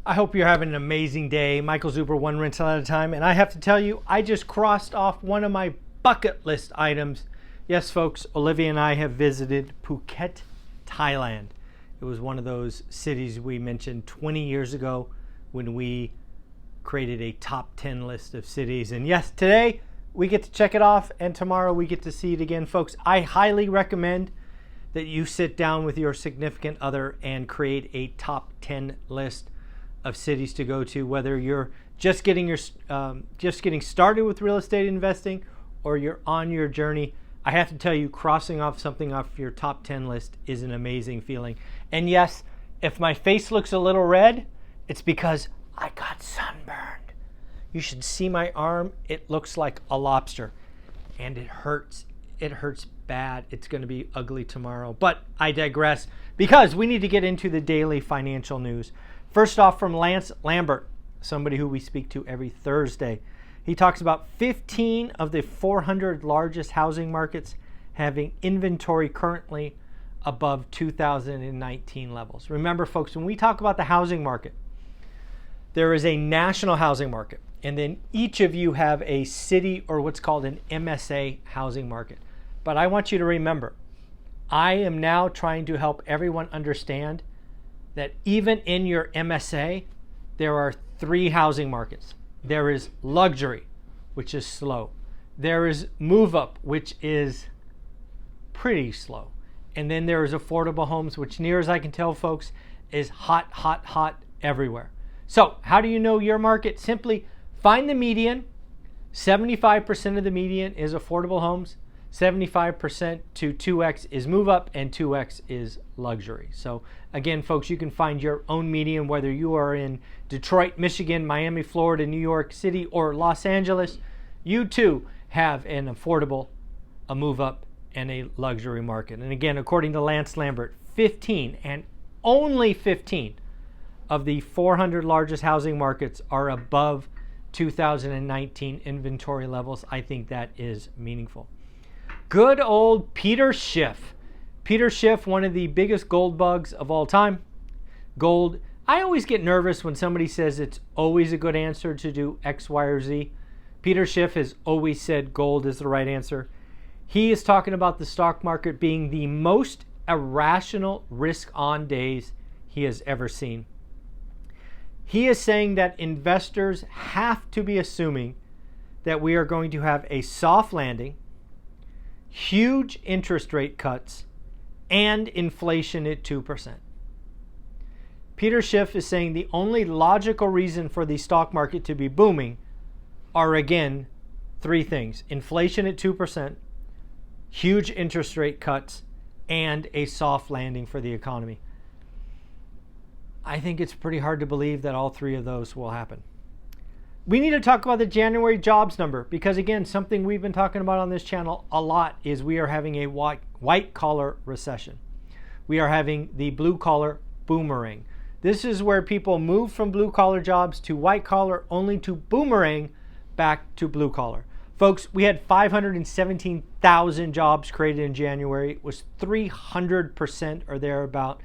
I hope you're having an amazing day. Michael Zuber, one rental at a time. And I have to tell you, I just crossed off one of my bucket list items. Yes, folks, Olivia and I have visited Phuket, Thailand. It was one of those cities we mentioned 20 years ago when we created a top 10 list of cities. And yes, today we get to check it off, and tomorrow we get to see it again. Folks, I highly recommend that you sit down with your significant other and create a top 10 list of cities to go to, whether you're just getting started with real estate investing or you're on your journey. I have to tell you, crossing off something off your top 10 list is an amazing feeling. And yes, if my face looks a little red, it's because I got sunburned. You should see my arm. It looks like a lobster, and it hurts. It hurts bad. It's going to be ugly tomorrow. But I digress, because we need to get into the daily financial news. First off, from Lance Lambert, somebody who we speak to every Thursday. He talks about 15 of the 400 largest housing markets having inventory currently above 2019 levels. Remember, folks, when we talk about the housing market, there is a national housing market, and then each of you have a city or what's called an MSA housing market. But I want you to remember, I am now trying to help everyone understand that even in your MSA, there are three housing markets. There is luxury, which is slow. There is move up, which is pretty slow. And then there is affordable homes, which, near as I can tell, folks, is hot, hot, hot everywhere. So how do you know your market? Simply find the median. 75% of the median is affordable homes. 75% to 2x is move up, and 2x is luxury. So again, folks, you can find your own median, whether you are in Detroit, Michigan, Miami, Florida, New York City, or Los Angeles. You too have an affordable, a move up, and a luxury market. And again, according to Lance Lambert, 15 and only 15 of the 400 largest housing markets are above 2019 inventory levels. I think that is meaningful. Good old Peter Schiff. Peter Schiff, one of the biggest gold bugs of all time. Gold. I always get nervous when somebody says it's always a good answer to do X, Y, or Z. Peter Schiff has always said gold is the right answer. He is talking about the stock market being the most irrational risk-on days he has ever seen. He is saying that investors have to be assuming that we are going to have a soft landing, huge interest rate cuts, and inflation at 2%. Peter Schiff is saying the only logical reason for the stock market to be booming are, again, three things: inflation at 2%, huge interest rate cuts, and a soft landing for the economy. I think it's pretty hard to believe that all three of those will happen. We need to talk about the January jobs number, because again, something we've been talking about on this channel a lot is we are having a white collar recession. We are having the blue collar boomerang. This is where people move from blue collar jobs to white collar, only to boomerang back to blue collar. Folks, we had 517,000 jobs created in January. It was 300% or thereabout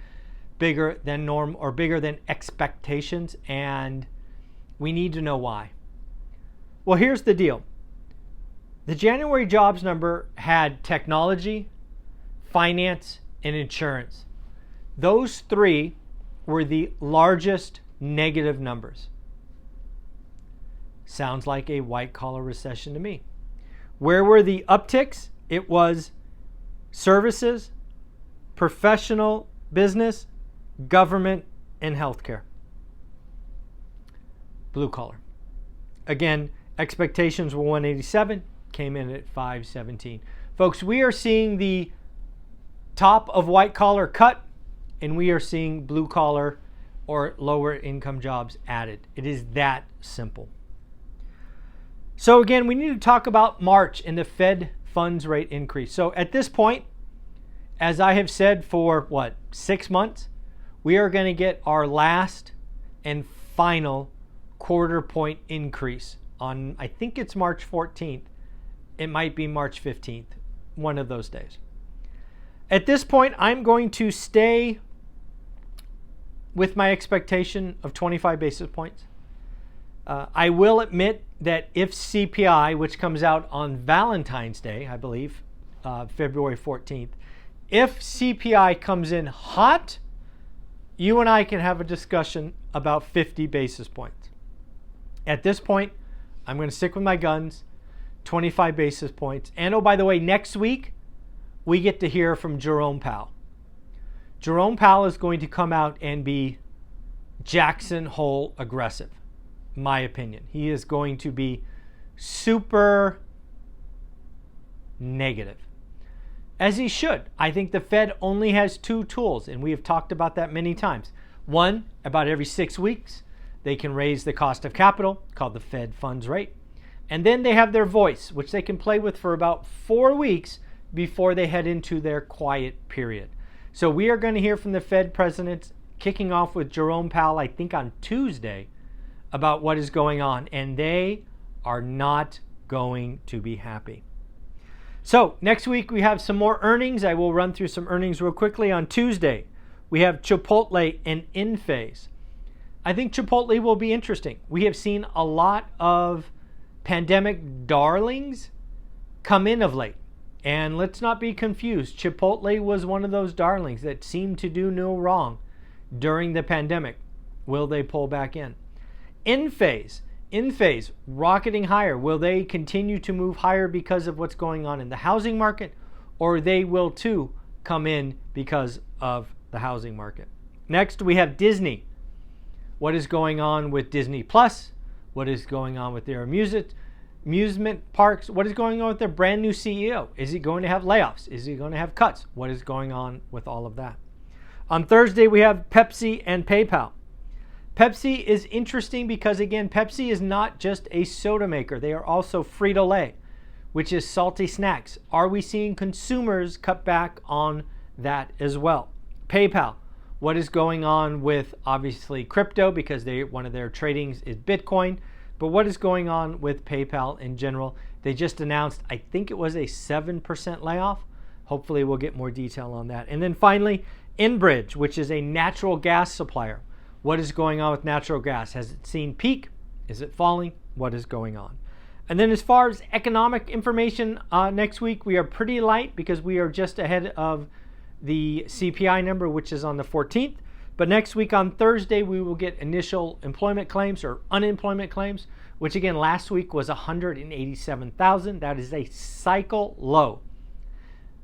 bigger than norm, or bigger than expectations, and we need to know why. Well, here's the deal. The January jobs number had technology, finance, and insurance. Those three were the largest negative numbers. Sounds like a white-collar recession to me. Where were the upticks? It was services, professional business, government, and healthcare. Blue collar. Again, expectations were 187, came in at 517. Folks, we are seeing the top of white collar cut, and we are seeing blue collar or lower income jobs added. It is that simple. So again, we need to talk about March and the Fed funds rate increase. So at this point, as I have said for 6 months, we are going to get our last and final quarter point increase on, I think it's March 14th. It might be March 15th, one of those days. At this point, I'm going to stay with my expectation of 25 basis points. I will admit that if CPI, which comes out on Valentine's Day, I believe, February 14th, if CPI comes in hot, you and I can have a discussion about 50 basis points. At this point, I'm going to stick with my guns, 25 basis points. And oh, by the way, next week, we get to hear from Jerome Powell. Jerome Powell is going to come out and be Jackson Hole aggressive, my opinion. He is going to be super negative, as he should. I think the Fed only has two tools, and we have talked about that many times. One, about every 6 weeks, they can raise the cost of capital, called the Fed funds rate. And then they have their voice, which they can play with for about 4 weeks before they head into their quiet period. So we are going to hear from the Fed presidents, kicking off with Jerome Powell, I think on Tuesday, about what is going on. And they are not going to be happy. So next week we have some more earnings. I will run through some earnings real quickly. On Tuesday, we have Chipotle and Enphase. I think Chipotle will be interesting. We have seen a lot of pandemic darlings come in of late. And let's not be confused. Chipotle was one of those darlings that seemed to do no wrong during the pandemic. Will they pull back in? Enphase rocketing higher. Will they continue to move higher because of what's going on in the housing market? Or they will too come in because of the housing market. Next, we have Disney. What is going on with Disney Plus? What is going on with their amusement parks? What is going on with their brand new CEO? Is he going to have layoffs? Is he going to have cuts? What is going on with all of that? On Thursday, we have Pepsi and PayPal. Pepsi is interesting because, again, Pepsi is not just a soda maker. They are also Frito-Lay, which is salty snacks. Are we seeing consumers cut back on that as well? PayPal, what is going on with, obviously, crypto, because one of their tradings is Bitcoin. But what is going on with PayPal in general? They just announced, I think it was a 7% layoff. Hopefully we'll get more detail on that. And then finally, Enbridge, which is a natural gas supplier. What is going on with natural gas? Has it seen peak? Is it falling? What is going on? And then as far as economic information, next week we are pretty light because we are just ahead of the CPI number, which is on the 14th. But next week on Thursday, we will get initial employment claims or unemployment claims, which again, last week was 187,000. That is a cycle low.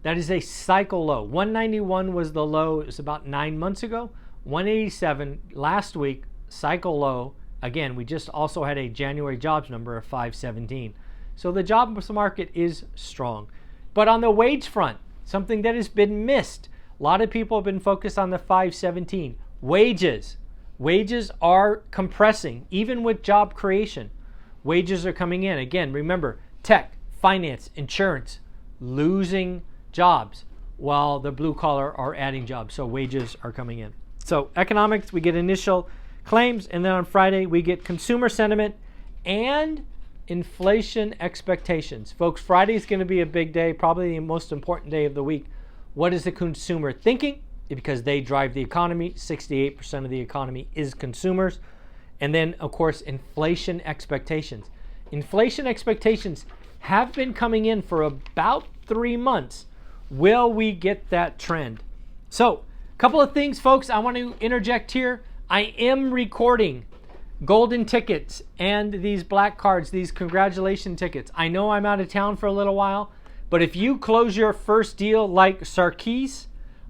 That is a cycle low. 191 was the low. It was about 9 months ago. 187 last week, cycle low. Again, we just also had a January jobs number of 517. So the jobs market is strong. But on the wage front, something that has been missed. A lot of people have been focused on the 517. Wages are compressing, even with job creation. Wages are coming in. Again, remember, tech, finance, insurance, losing jobs, while the blue collar are adding jobs. So wages are coming in. So economics, we get initial claims, and then on Friday, we get consumer sentiment and inflation expectations. Folks, Friday is going to be a big day, probably the most important day of the week. What is the consumer thinking? Because they drive the economy. 68% of the economy is consumers. And then, of course, inflation expectations. Inflation expectations have been coming in for about 3 months. Will we get that trend? So, a couple of things, folks, I want to interject here. I am recording golden tickets and these black cards, these congratulation tickets. I know I'm out of town for a little while. But if you close your first deal like Sarkis,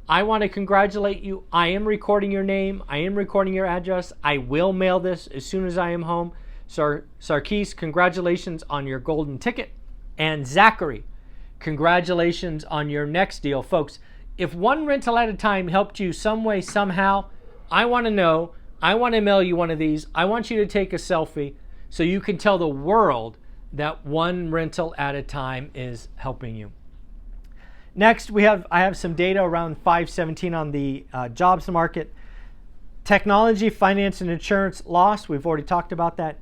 I want to congratulate you. I am recording your name. I am recording your address. I will mail this as soon as I am home. Sarkis, congratulations on your golden ticket. And Zachary, congratulations on your next deal. Folks, if one rental at a time helped you some way, somehow, I want to know. I want to mail you one of these. I want you to take a selfie so you can tell the world that one rental at a time is helping you. Next, I have some data around 517 on the jobs market. Technology, finance, and insurance lost. We've already talked about that.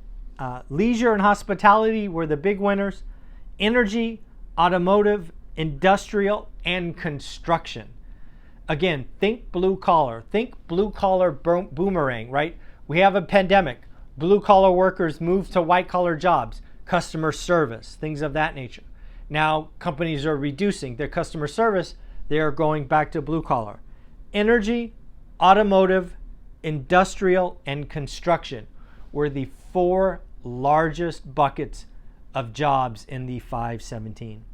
Leisure and hospitality were the big winners. Energy, automotive, industrial, and construction. Again, think blue collar. Think blue collar boomerang, right? We have a pandemic. Blue collar workers move to white collar jobs, customer service, things of that nature. Now companies are reducing their customer service. They are going back to blue collar. Energy, automotive, industrial, and construction were the 4 largest buckets of jobs in the 517.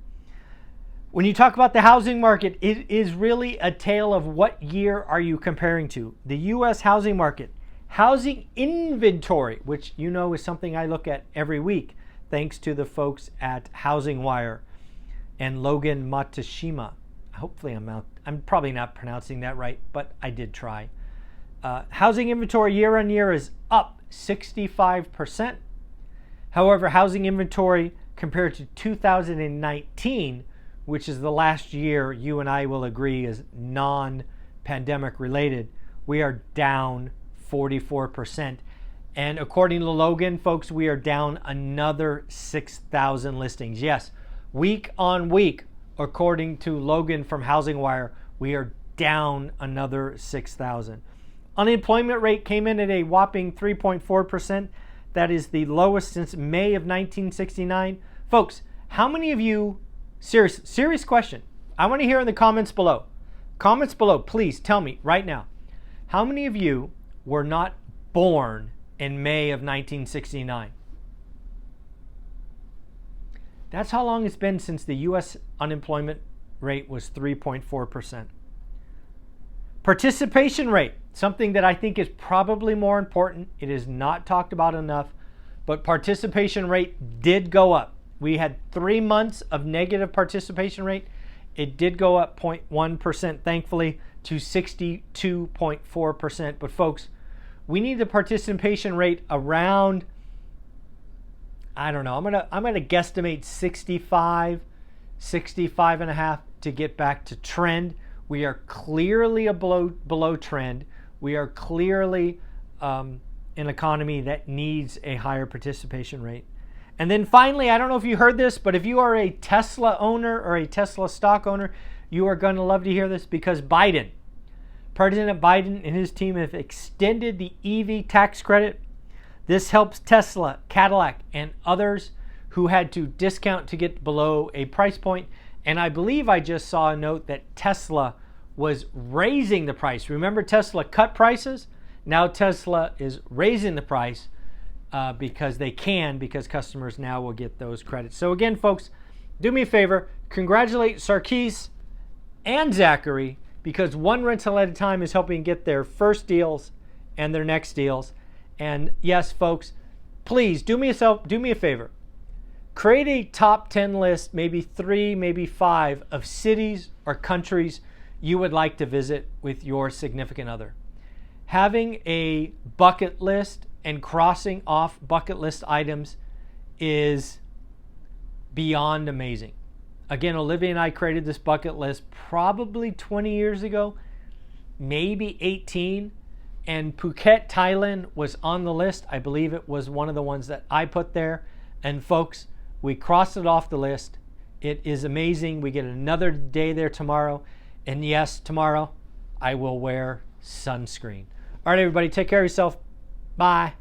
When you talk about the housing market, it is really a tale of what year are you comparing to. The U.S. housing market, housing inventory, which you know is something I look at every week, thanks to the folks at Housing Wire and Logan Matsushima. Hopefully I'm probably not pronouncing that right, but I did try. Housing inventory year on year is up 65%. However, housing inventory compared to 2019, which is the last year you and I will agree is non-pandemic related, we are down 44%. And according to Logan, folks, we are down another 6,000 listings. Yes, week on week, according to Logan from Housing Wire, we are down another 6,000. Unemployment rate came in at a whopping 3.4%. That is the lowest since May of 1969. Folks, how many of you, serious question, I want to hear in the comments below. Comments below, please tell me right now. How many of you were not born in May of 1969? That's how long it's been since the U.S. unemployment rate was 3.4%. Participation rate, something that I think is probably more important. It is not talked about enough, but participation rate did go up. We had 3 months of negative participation rate. It did go up 0.1%, thankfully, to 62.4%. But folks, we need the participation rate around, I don't know, I'm gonna guesstimate 65 and a half to get back to trend. We are clearly below trend. We are clearly an economy that needs a higher participation rate. And then finally, I don't know if you heard this, but if you are a Tesla owner or a Tesla stock owner, you are going to love to hear this because President Biden and his team have extended the EV tax credit. This helps Tesla, Cadillac, and others who had to discount to get below a price point. And I believe I just saw a note that Tesla was raising the price. Remember, Tesla cut prices? Now Tesla is raising the price because they can, because customers now will get those credits. So again, folks, do me a favor, congratulate Sarkis and Zachary, because one rental at a time is helping get their first deals and their next deals. And yes, folks, please do me a favor. Create a top 10 list, maybe 3, maybe 5 of cities or countries you would like to visit with your significant other. Having a bucket list and crossing off bucket list items is beyond amazing. Again, Olivia and I created this bucket list probably 20 years ago, maybe 18, and Phuket, Thailand was on the list. I believe it was one of the ones that I put there. And folks, we crossed it off the list. It is amazing. We get another day there tomorrow. And yes, tomorrow I will wear sunscreen. All right, everybody, take care of yourself. Bye.